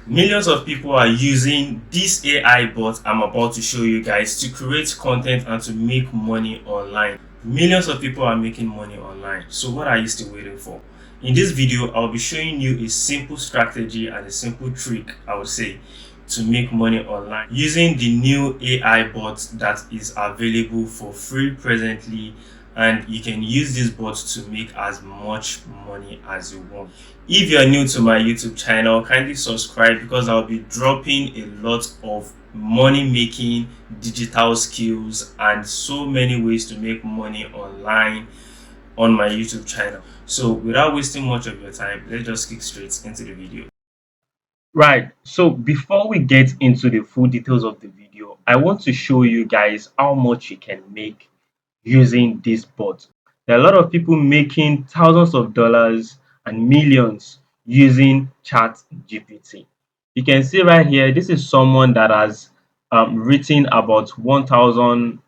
Millions of people are using this AI bot I'm about to show you guys to create content and to make money online. Millions of people are making money online. So what are you still waiting for? In this video, I'll be showing you a simple strategy and a simple trick, I would say, to make money online using the new AI bot that is available for free presently, and you can use this bot to make as much money as you want. If you're new to my YouTube channel, kindly subscribe because I'll be dropping a lot of money making digital skills and so many ways to make money online on my YouTube channel. So without wasting much of your time, let's just kick straight into the video. Right. So before we get into the full details of the video, I want to show you guys how much you can make using this bot. There are a lot of people making thousands of dollars and millions using ChatGPT. You can see right here, this is someone that has written about 1,000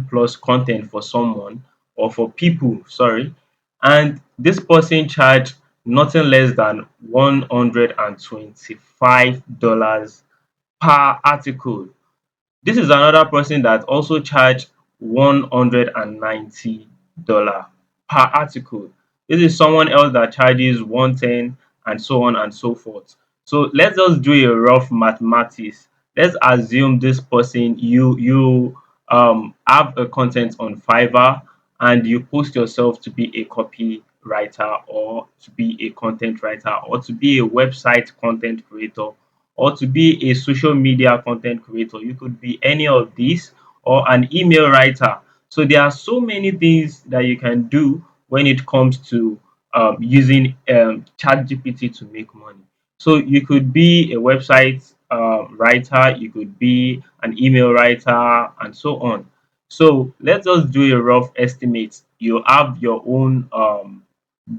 plus content for someone or for people, sorry. And this person charged nothing less than $125 per article. This is another person that also charged $190 per article. This is someone else that charges 110 and so on and so forth. So let's just do a rough mathematics. Let's assume this person you have a content on Fiverr and you post yourself to be a copywriter or to be a content writer or to be a website content creator or to be a social media content creator. You could be any of these or an email writer. So there are so many things that you can do when it comes to using ChatGPT to make money. So you could be a website writer, you could be an email writer, and so on. So let's just do a rough estimate. You have your own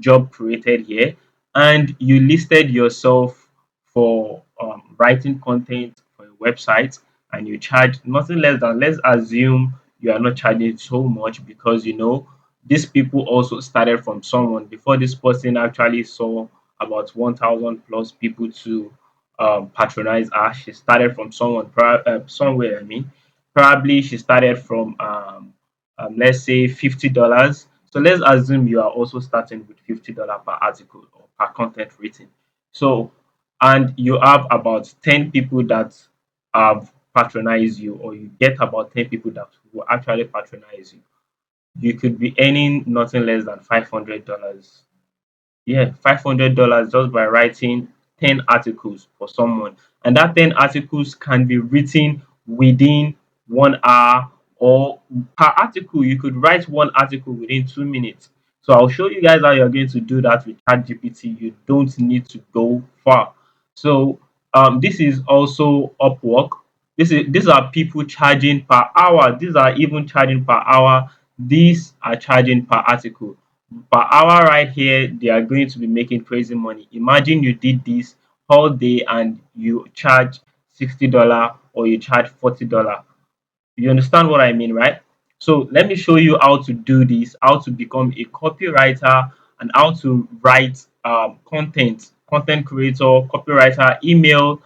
job created here and you listed yourself for writing content for a website and you charge nothing less than, let's assume you are not charging so much because these people also started from someone before this person actually saw about 1,000 plus people to patronize her. She started from somewhere. I mean, probably she started from let's say $50. So let's assume you are also starting with $50 per article or per content written. So, and you have about 10 people that have patronized you, or you get about 10 people that will actually patronize you. You could be earning nothing less than $500. Yeah, $500 just by writing 10 articles for someone. And that 10 articles can be written within 1 hour, or per article, you could write one article within 2 minutes. So I'll show you guys how you're going to do that with ChatGPT. You don't need to go far. So this is also Upwork. These are people charging per hour. These are even charging per hour. These are charging per article per hour. Right here, they are going to be making crazy money. Imagine you did this all day and you charge $60 or you charge $40. You understand what I mean, right? So let me show you how to do this, how to become a copywriter, and how to write content creator, copywriter, email,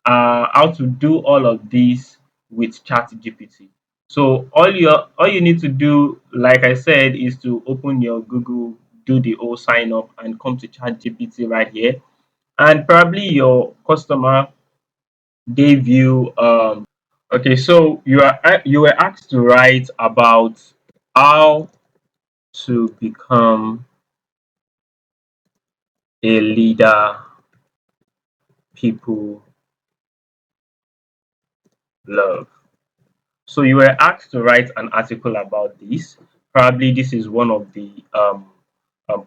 how to do all of this with ChatGPT. So all you need to do, like I said, is to open your Google, do the whole sign up, and come to ChatGPT right here. And probably your customer gave you okay, so you were asked to write about how to become a leader people love. So you were asked to write an article about this. Probably this is one of the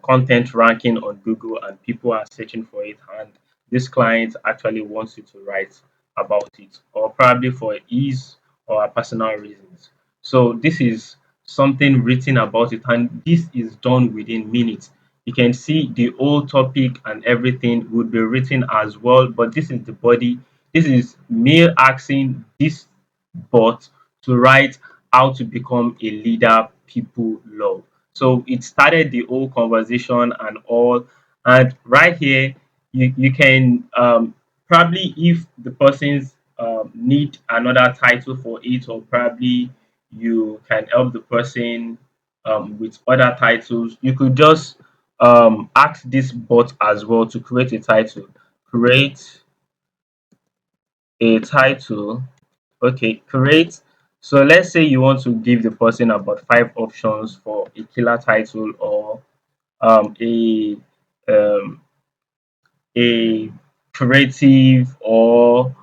content ranking on Google, and people are searching for it. And this client actually wants you to write about it, or probably for ease or personal reasons. So this is something written about it, and this is done within minutes. You can see the whole topic and everything would be written as well, but this is the body. This is me asking this bot to write how to become a leader people love. So it started the whole conversation and all. And right here, you can probably if the persons need another title for it, or probably you can help the person with other titles, you could just ask this bot as well to create a title. Create a title. Okay, create. So let's say you want to give the person about five options for a killer title, or um, a um, a creative, or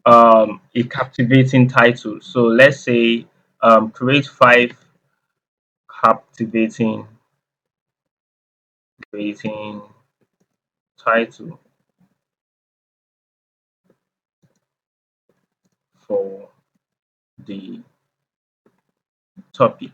a captivating title. So let's say create five captivating creating title for the topic.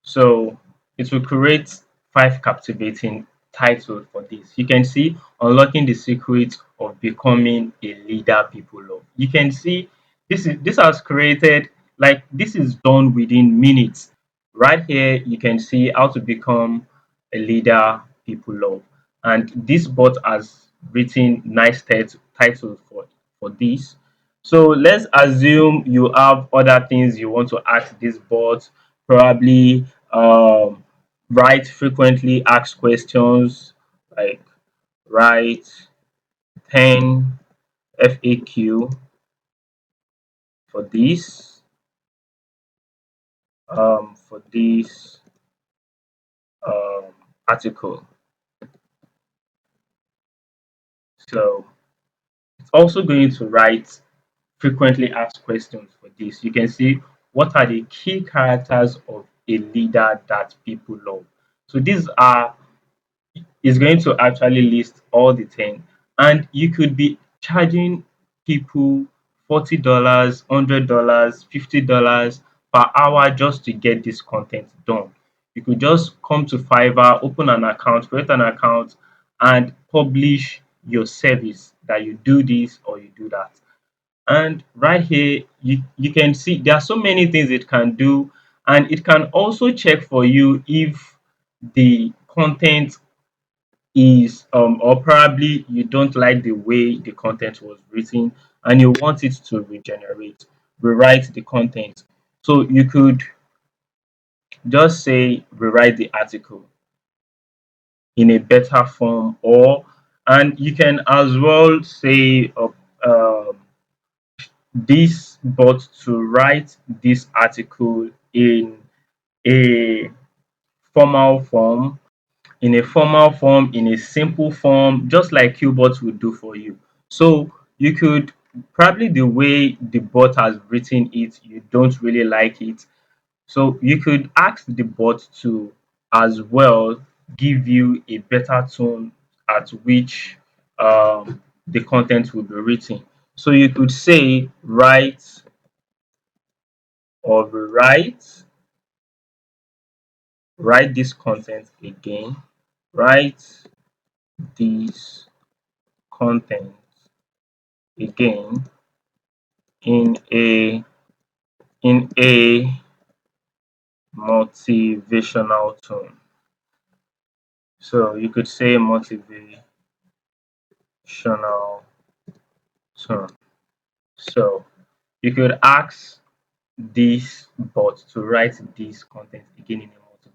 So it will create five captivating titles for this. You can see unlocking the secret of becoming a leader people love. You can see this has created, like, this is done within minutes. Right here, you can see how to become a leader people love. And this bot has written nice titles for this. So let's assume you have other things you want to ask this bot, probably write frequently asked questions, like write 10 FAQ for this um, article. So it's also going to write frequently asked questions for this. You can see what are the key characters of a leader that people love. So these are is going to actually list all the 10, and you could be charging people $40, $100, $50 per hour just to get this content done. You could just come to Fiverr, open an account, create an account, and publish your service that you do this or you do that. And right here, you can see there are so many things it can do, and it can also check for you if the content is or probably you don't like the way the content was written and you want it to rewrite the content. So you could just say rewrite the article in a better form, or and you can as well say this bot to write this article a formal form in a simple form, just like Qbot would do for you. So you could probably, the way the bot has written it, you don't really like it. So you could ask the bot to as well give you a better tone at which the content will be written. So you could say write or rewrite, write this content again, write this content again in a motivational tone. So you could say motivational tone. So you could ask this bot to write this content again in a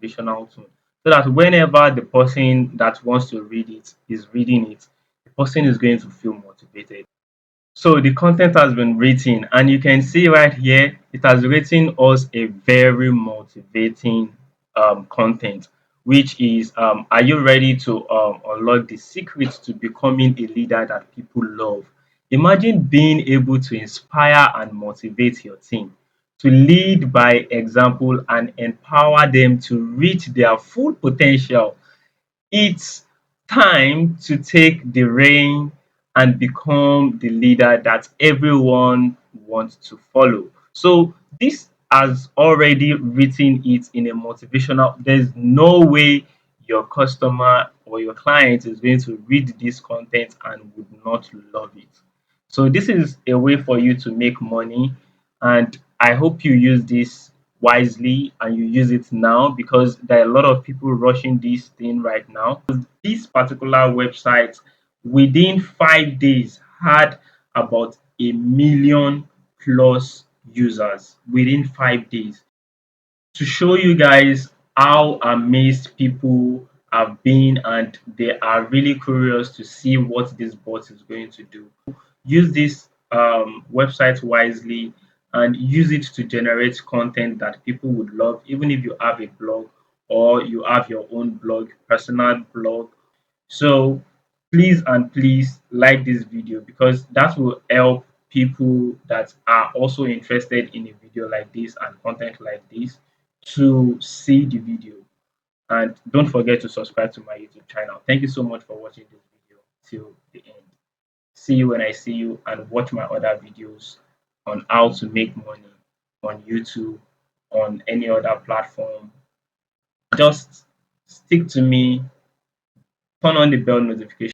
motivational tone, so that whenever the person that wants to read it is reading it, the person is going to feel motivated. So the content has been written, and you can see right here, it has written us a very motivating content, which is are you ready to unlock the secrets to becoming a leader that people love? Imagine being able to inspire and motivate your team to lead by example and empower them to reach their full potential. It's time to take the reign and become the leader that everyone wants to follow. So this has already written it in a motivational. There's no way your customer or your client is going to read this content and would not love it. So this is a way for you to make money, and I hope you use this wisely and you use it now, because there are a lot of people rushing this thing right now. This particular website within 5 days had about 1 million plus users within 5 days, to show you guys how amazed people have been, and they are really curious to see what this bot is going to do. Use this website wisely and use it to generate content that people would love, even if you have a blog or you have your own blog, personal blog. So please and please like this video, because that will help people that are also interested in a video like this and content like this to see the video. And don't forget to subscribe to my YouTube channel. Thank you so much for watching this video till the end. See you when I see you, and watch my other videos on how to make money on YouTube, on any other platform. Just stick to me, turn on the bell notification